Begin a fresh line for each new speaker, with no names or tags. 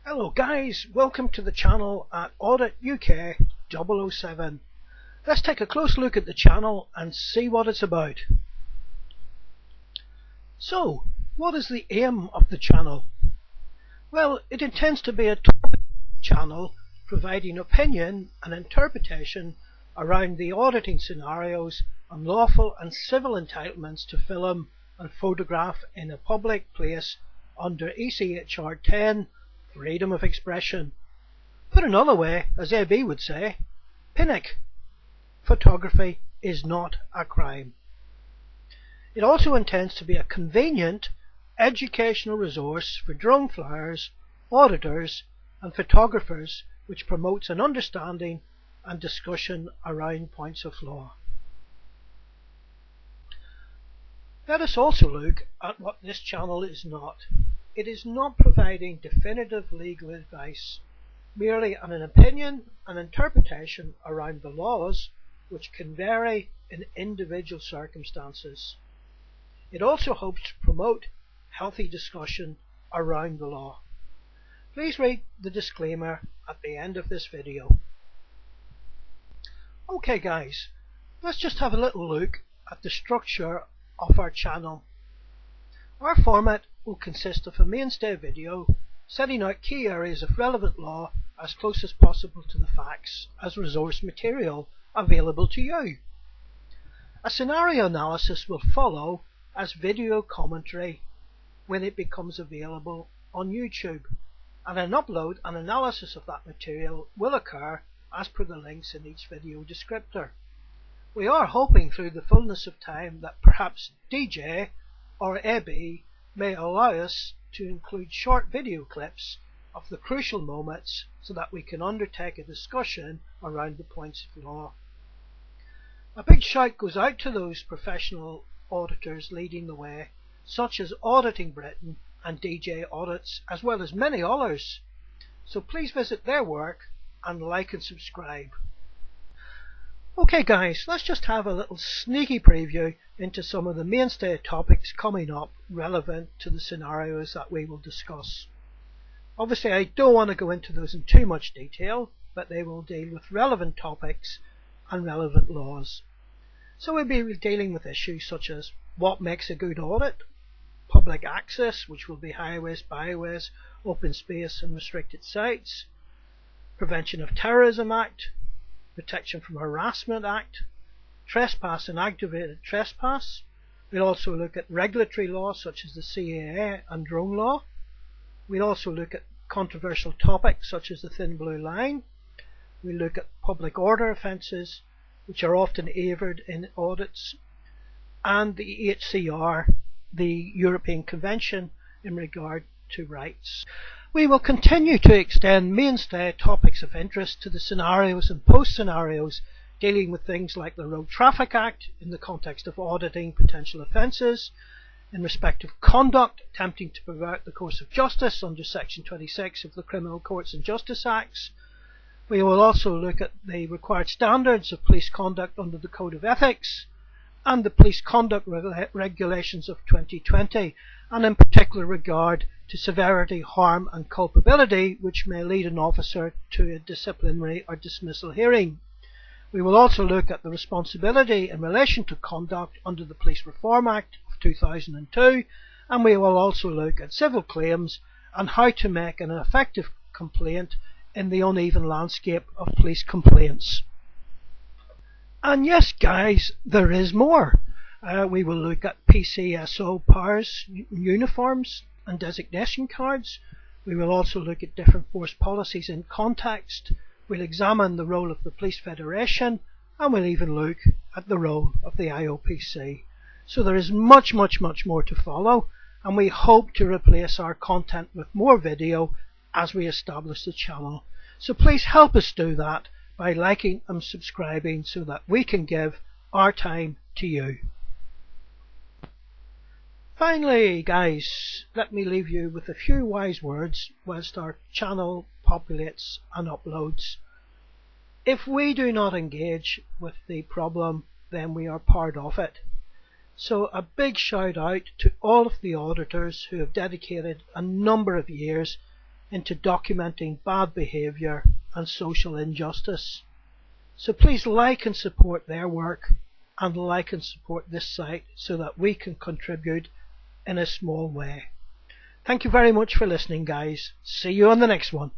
Hello guys, welcome to the channel at AuditUK007. Let's take a close look at the channel and see what it's about. So, what is the aim of the channel? Well, it intends to be a topic channel providing opinion and interpretation around the auditing scenarios on lawful and civil entitlements to film and photograph in a public place under ECHR 10, freedom of expression. Put another way, as AB would say, PINIC, photography is not a crime. It also intends to be a convenient educational resource for drone flyers, auditors and photographers, which promotes an understanding and discussion around points of law. Let us also look at what this channel is not. It is not providing definitive legal advice, merely an opinion and interpretation around the laws, which can vary in individual circumstances. It also hopes to promote healthy discussion around the law. Please read the disclaimer at the end of this video. Okay guys, let's just have a little look at the structure of our channel. Our format will consist of a mainstay video setting out key areas of relevant law as close as possible to the facts as resource material available to you. A scenario analysis will follow as video commentary when it becomes available on YouTube, and an upload and analysis of that material will occur as per the links in each video descriptor. We are hoping through the fullness of time that perhaps DJ or AB may allow us to include short video clips of the crucial moments so that we can undertake a discussion around the points of law. A big shout goes out to those professional auditors leading the way, such as Auditing Britain and DJ Audits, as well as many others. So please visit their work and like and subscribe. Okay guys, let's just have a little sneaky preview into some of the mainstay topics coming up relevant to the scenarios that we will discuss. Obviously I don't want to go into those in too much detail, but they will deal with relevant topics and relevant laws. So we'll be dealing with issues such as what makes a good audit, public access, which will be highways, byways, open space and restricted sites, Prevention of Terrorism Act, Protection from Harassment Act, trespass and aggravated trespass. We'll also look at regulatory law such as the CAA and drone law. We'll also look at controversial topics such as the thin blue line. We'll look at public order offences, which are often favoured in audits, and the HCR, the European Convention in regard to rights. We will continue to extend mainstay topics of interest to the scenarios and post-scenarios dealing with things like the Road Traffic Act in the context of auditing potential offences, in respect of conduct attempting to pervert the course of justice under Section 26 of the Criminal Courts and Justice Acts. We will also look at the required standards of police conduct under the Code of Ethics and the Police Conduct Regulations of 2020, and in particular regard to severity, harm and culpability which may lead an officer to a disciplinary or dismissal hearing. We will also look at the responsibility in relation to conduct under the Police Reform Act of 2002, and we will also look at civil claims and how to make an effective complaint in the uneven landscape of police complaints. And yes guys, there is more. We will look at PCSO powers, uniforms and designation cards. We will also look at different force policies in context. We'll examine the role of the Police Federation, and we'll even look at the role of the IOPC. So there is much more to follow, and we hope to replace our content with more video as we establish the channel. So please help us do that by liking and subscribing so that we can give our time to you. Finally guys, let me leave you with a few wise words whilst our channel populates and uploads. If we do not engage with the problem, then we are part of it. So a big shout out to all of the auditors who have dedicated a number of years into documenting bad behaviour and social injustice. So please like and support their work, and like and support this site so that we can contribute in a small way. Thank you very much for listening, guys. See you on the next one.